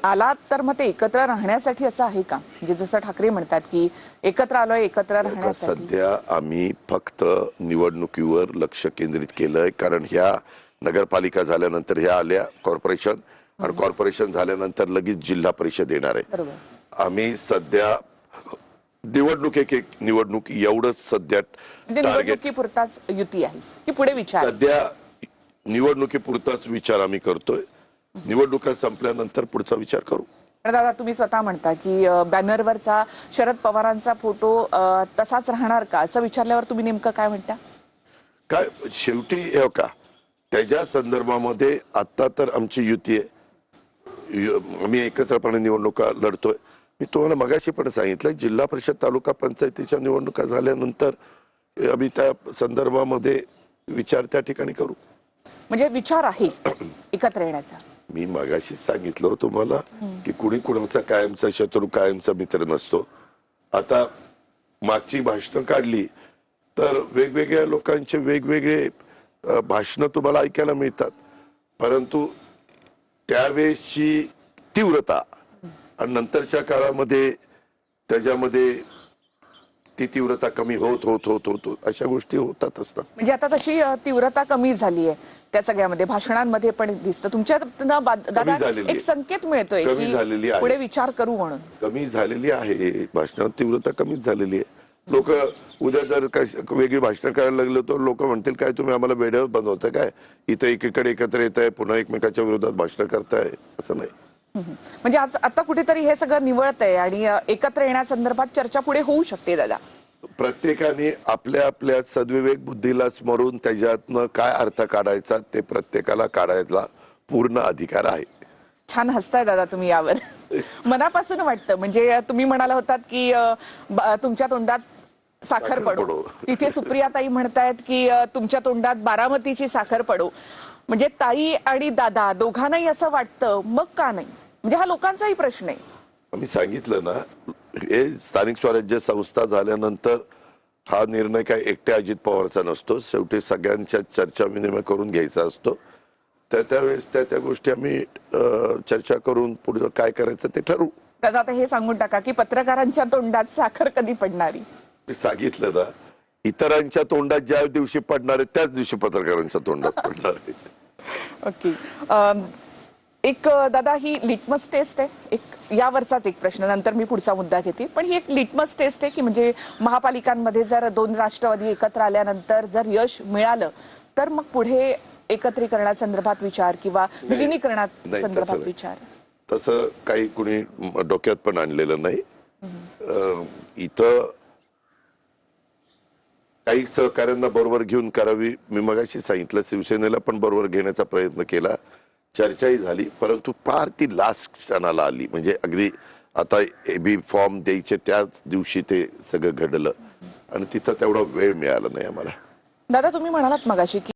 आलात तर मग ते एकत्र राहण्यासाठी असं आहे का? म्हणजे जसं ठाकरे म्हणतात की एकत्र आलोय एकत्र राहण्यासाठी. सध्या आम्ही फक्त निवडणुकीवर लक्ष केंद्रित केलंय, कारण ह्या नगरपालिका झाल्यानंतर ह्या आल्या कॉर्पोरेशन, आणि कॉर्पोरेशन झाल्यानंतर लगेच जिल्हा परिषद येणार आहे. बरोबर. आम्ही सध्या निवडणूक एक निवडणूक एवढंच सध्या म्हणजे टार्गेट. निवडणुकीपुरताच युती आहे की पुढे विचार? सध्या निवडणुकीपुरताच विचार आम्ही करतोय. निवडणुका संपल्यानंतर पुढचा विचार करू. पण दादा तुम्ही स्वतः म्हणता की बॅनरवरचा शरद पवारांचा फोटो तसाच राहणार का असं विचारल्यावर तुम्ही नेमकं काय म्हणता? काय शेवटी हे का त्याच्या संदर्भामध्ये आता तर आमची युती आहे, आम्ही एकत्रपणे निवडणुका लढतोय. मी तुम्हाला मगाशी पण सांगितलं, जिल्हा परिषद तालुका पंचायतीच्या निवडणुका झाल्यानंतर आम्ही त्या संदर्भामध्ये विचार त्या ठिकाणी करू. म्हणजे विचार आहे एकत्र येण्याचा. मी मगाशी सांगितलं तुम्हाला की कुणी कुणाचा कायमचा शत्रू कायमचा मित्र नसतो. आता मागची भाषणं काढली तर वेगवेगळ्या लोकांचे वेगवेगळे भाषणं तुम्हाला ऐकायला मिळतात, परंतु त्यावेळेसची तीव्रता आणि नंतरच्या काळामध्ये त्याच्यामध्ये ती तीव्रता कमी होत होत होत होत अशा गोष्टी होतातच ना. म्हणजे आता तशी तीव्रता कमी झाली आहे त्या सगळ्यामध्ये, भाषणांमध्ये पण दिसतं. तुमच्या दादा एक संकेत मिळतोय की पुढे विचार करू म्हणून. कमी झालेली आहे भाषणात, तीव्रता कमीच झालेली आहे. लोक उद्या जर काय वेगळी भाषणं करायला लागले तर लोक म्हणतील काय तुम्ही आम्हाला वेड्यावर बनवताय काय, इथं एकीकडे एकत्र येत आहे पुन्हा एकमेकाच्या विरोधात भाषणं करताय, असं नाही. म्हणजे आज आता कुठेतरी हे सगळं निवळत आहे आणि एकत्र येण्यासंदर्भात चर्चा पुढे होऊ शकते दादा. प्रत्येकाने आपल्या आपल्या सद्विवेक बुद्धीला स्मरून त्याच्यातनं काय अर्थ काढायचा ते प्रत्येकाला काढायला पूर्ण अधिकार आहे. छान हसताय दादा तुम्ही यावर. मनापासून वाटतं. म्हणजे तुम्ही म्हणाला होतात की तुमच्या तोंडात साखर पडो, तिथे सुप्रियाताई म्हणतायत की तुमच्या तोंडात बारामतीची साखर पडो. म्हणजे ताई आणि दादा दोघांनाही असं वाटतं, मग का नाही? म्हणजे हा लोकांचाही प्रश्न आहे. आम्ही सांगितलं ना, हे स्थानिक स्वराज्य संस्था झाल्यानंतर हा निर्णय काय एकट्या अजित पवारचा नसतो, शेवटी सगळ्यांच्या चर्चा विनिमय करून घ्यायचा असतो. त्यावेळेस त्या गोष्टी आम्ही चर्चा करून पुढे काय करायचं ते ठरवू. दादा आता हे सांगून टाका की पत्रकारांच्या तोंडात साखर कधी पडणारी? मी सांगितलं ना, इतरांच्या तोंडात ज्या दिवशी पडणार आहे त्याच दिवशी पत्रकारांच्या तोंडात पडणार आहे. ओके. एक दादा ही लिटमस टेस्ट आहे, एक यावरचाच एक प्रश्न, नंतर मी पुढचा मुद्दा घेते. पण ही एक लिटमस टेस्ट आहे की म्हणजे महापालिकांमध्ये जर दोन राष्ट्रवादी एकत्र आल्यानंतर जर यश मिळालं तर मग पुढे एकत्रीकरणासंदर्भात विचार किंवा विलिनीकरणात संदर्भात विचार. तसं काही कुणी डोक्यात पण आणलेलं नाही. इथं काही सहकार्यांना बरोबर घेऊन करावी. मी मगाशी सांगितलं, शिवसेनेला पण बरोबर घेण्याचा प्रयत्न केला, चर्चाही झाली, परंतु फार ती लास्ट क्षणाला आली. म्हणजे अगदी आता एबी फॉर्म द्यायचे त्याच दिवशी ते सगळं घडलं आणि तिथं तेवढा वेळ मिळाला नाही आम्हाला. दादा तुम्ही म्हणालात मगाशी की